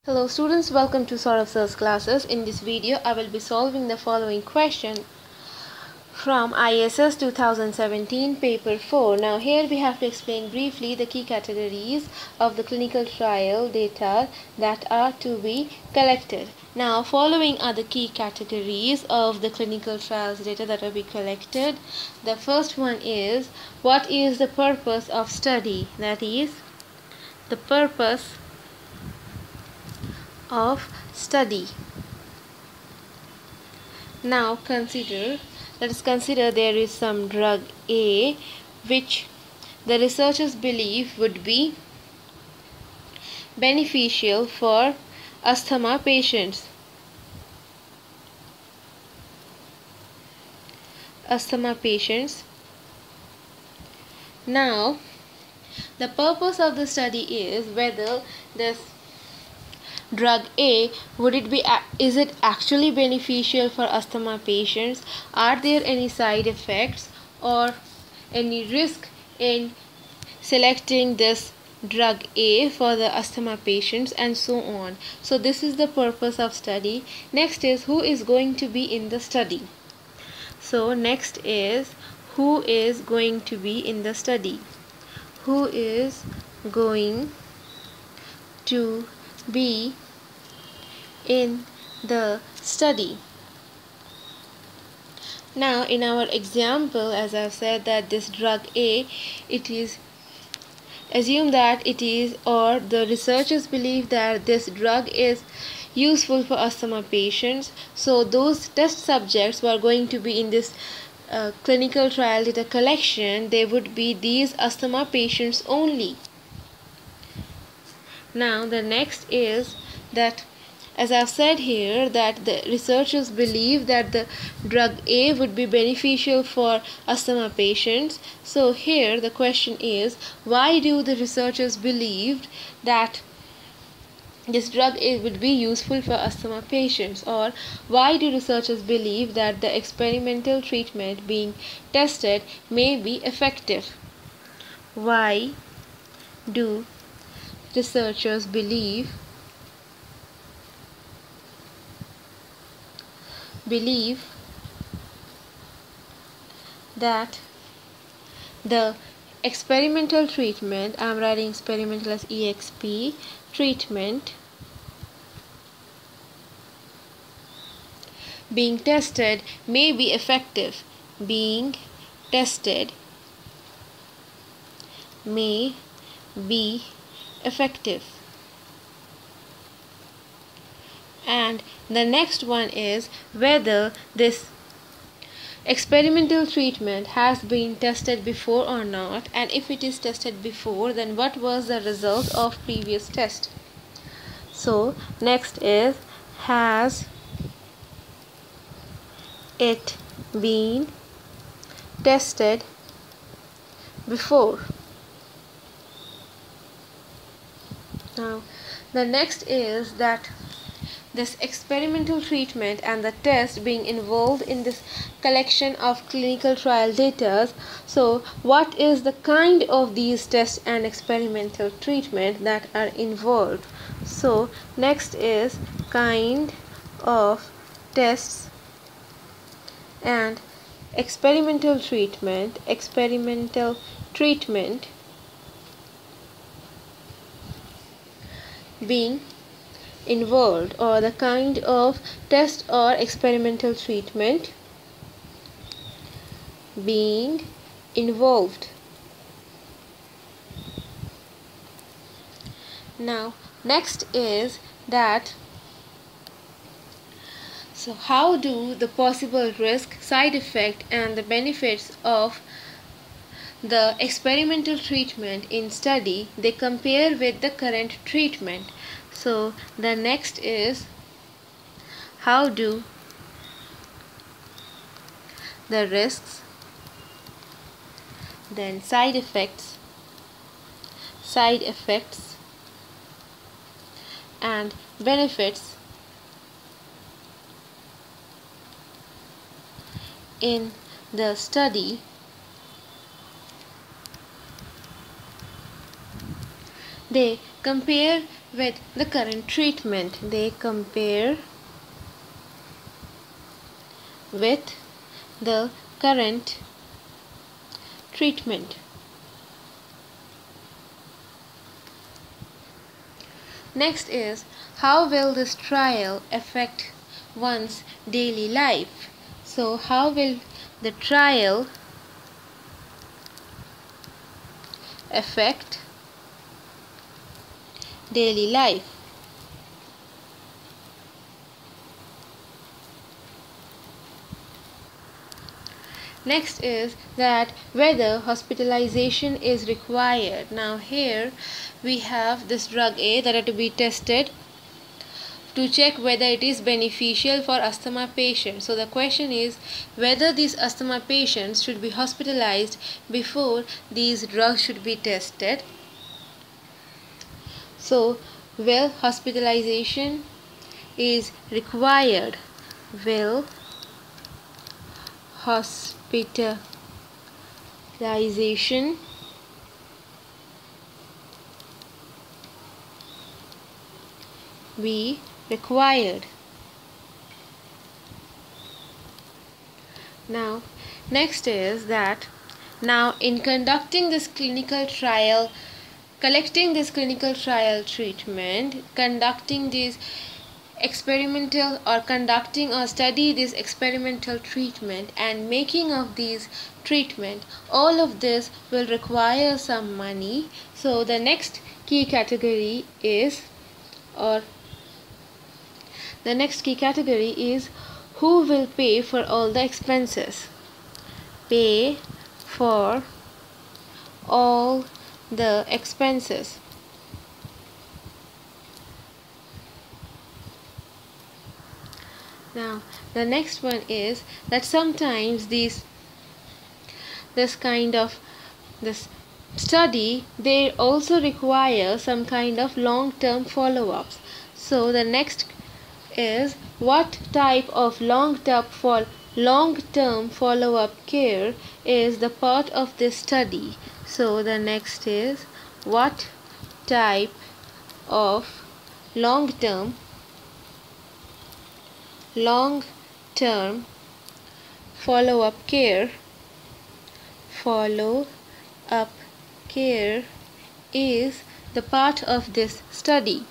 Hello students, welcome to Saurav Sir's classes. In this video, I will be solving the following question from ISS 2017 paper 4. Now here we have to explain briefly the key categories of the clinical trial data that are to be collected. Now following are the key categories of the clinical trials data that will be collected. The first one is, what is the purpose of study? That is, the purpose of study. Now let us consider there is some drug A which the researchers believe would be beneficial for asthma patients. Now the purpose of the study is whether this drug A is it actually beneficial for asthma patients? Are there any side effects or any risk in selecting this drug A for the asthma patients, and so on? So this is the purpose of study. Next is, who is going to be in the study? So next is, who is going to be in the study? Who is going to be in the study? Now in our example, as I've said, that this drug A, it is assumed that it is, or the researchers believe that this drug is useful for asthma patients. So those test subjects who are going to be in this clinical trial data collection, they would be these asthma patients only. Now the next is that, as I've said here, that the researchers believe that the drug A would be beneficial for asthma patients. So here the question is, why do the researchers believe that this drug A would be useful for asthma patients? Or why do researchers believe that the experimental treatment being tested may be effective? Why do researchers believe that the experimental treatment, I'm writing experimental as EXP, treatment being tested may be effective? Being tested may be effective. And the next one is whether this experimental treatment has been tested before or not, and if it is tested before, then what was the result of previous test? So next is, has it been tested before? Now the next is that this experimental treatment and the test being involved in this collection of clinical trial data. So what is the kind of these tests and experimental treatment that are involved? So next is kind of tests and experimental treatment being involved, or the kind of test or experimental treatment being involved. Now next is that, so how do the possible risk, side effect and the benefits of the experimental treatment in study they compare with the current treatment? So the next is, how do the risks, then side effects and benefits in the study they compare with the current treatment. They compare with the current treatment. Next is, how will this trial affect one's daily life? So how will the trial affect daily life? Next is that whether hospitalization is required. Now here we have this drug A that are to be tested to check whether it is beneficial for asthma patients. So the question is whether these asthma patients should be hospitalized before these drugs should be tested. So will hospitalization is required? Will hospitalization be required? Now next is that now in conducting this clinical trial, collecting this clinical trial treatment, conducting this experimental or conducting or study this experimental treatment and making of these treatment, all of this will require some money. So the next key category is, or the next key category is, who will pay for all the expenses? Pay for all the expenses. Now the next one is that sometimes this study, they also require some kind of long-term follow-ups. So the next is, what type of long-term follow-up care is the part of this study? So the next is, what type of long-term follow-up care is the part of this study.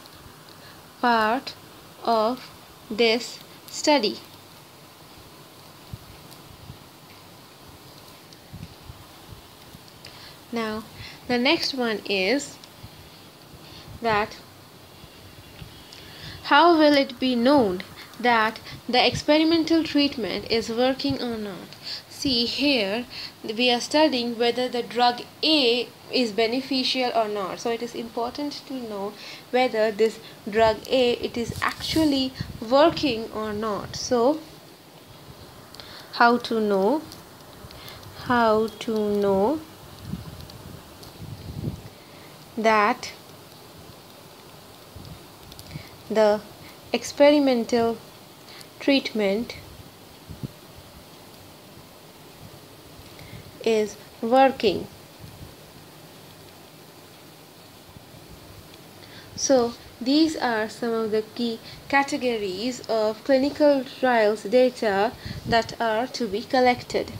Now the next one is that how will it be known that the experimental treatment is working or not? See here, we are studying whether the drug A is beneficial or not. So it is important to know whether this drug A, it is actually working or not. So how to know that the experimental treatment is working? So these are some of the key categories of clinical trials data that are to be collected.